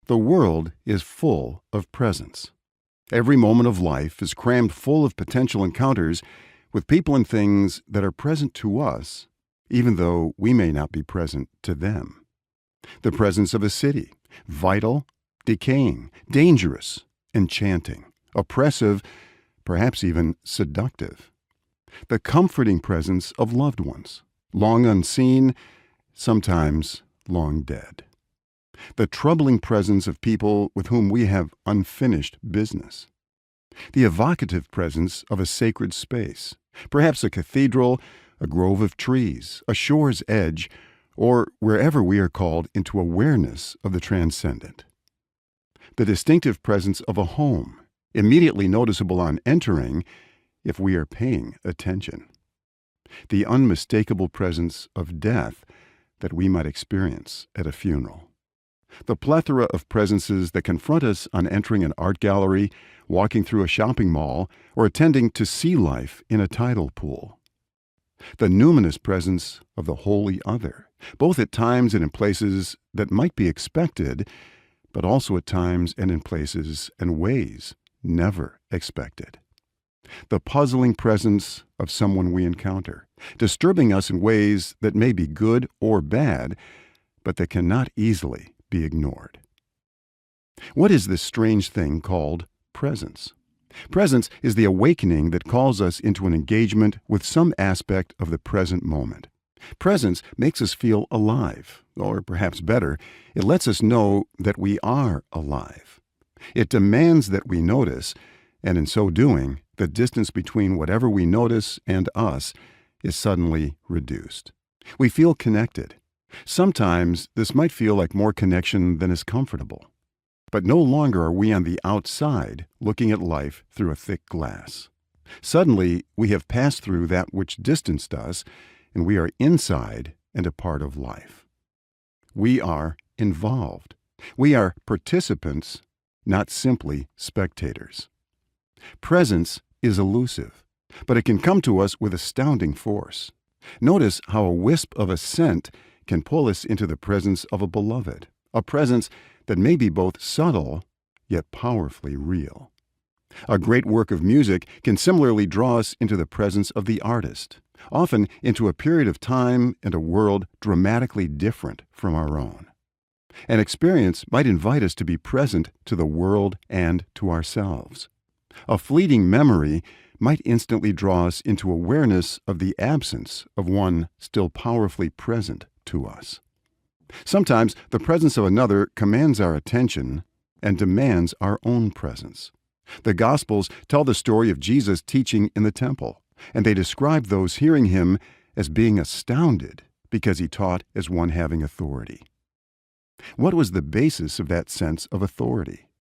The world is full of presence. Every moment of life is crammed full of potential encounters with people and things that are present to us, even though we may not be present to them. The presence of a city, vital, decaying, dangerous, enchanting, oppressive, perhaps even seductive. The comforting presence of loved ones, long unseen, sometimes long dead. The troubling presence of people with whom we have unfinished business. The evocative presence of a sacred space, perhaps a cathedral, a grove of trees, a shore's edge, or wherever we are called into awareness of the transcendent. The distinctive presence of a home, immediately noticeable on entering if we are paying attention. The unmistakable presence of death that we might experience at a funeral. The plethora of presences that confront us on entering an art gallery, walking through a shopping mall, or attending to sea life in a tidal pool. The numinous presence of the wholly other, both at times and in places that might be expected, but also at times and in places and ways never expected. The puzzling presence of someone we encounter, disturbing us in ways that may be good or bad, but that cannot easily be ignored. What is this strange thing called presence? Presence is the awakening that calls us into an engagement with some aspect of the present moment. Presence makes us feel alive, or perhaps better, it lets us know that we are alive. It demands that we notice, and in so doing, the distance between whatever we notice and us is suddenly reduced. We feel connected. Sometimes this might feel like more connection than is comfortable. But no longer are we on the outside looking at life through a thick glass. Suddenly, we have passed through that which distanced us, and we are inside and a part of life. We are involved. We are participants, not simply spectators. Presence is elusive, but it can come to us with astounding force. Notice how a wisp of a scent can pull us into the presence of a beloved, a presence that may be both subtle yet powerfully real. A great work of music can similarly draw us into the presence of the artist, often into a period of time and a world dramatically different from our own. An experience might invite us to be present to the world and to ourselves. A fleeting memory might instantly draw us into awareness of the absence of one still powerfully present to us. Sometimes the presence of another commands our attention and demands our own presence. The Gospels tell the story of Jesus teaching in the temple, and they describe those hearing him as being astounded because he taught as one having authority. What was the basis of that sense of authority?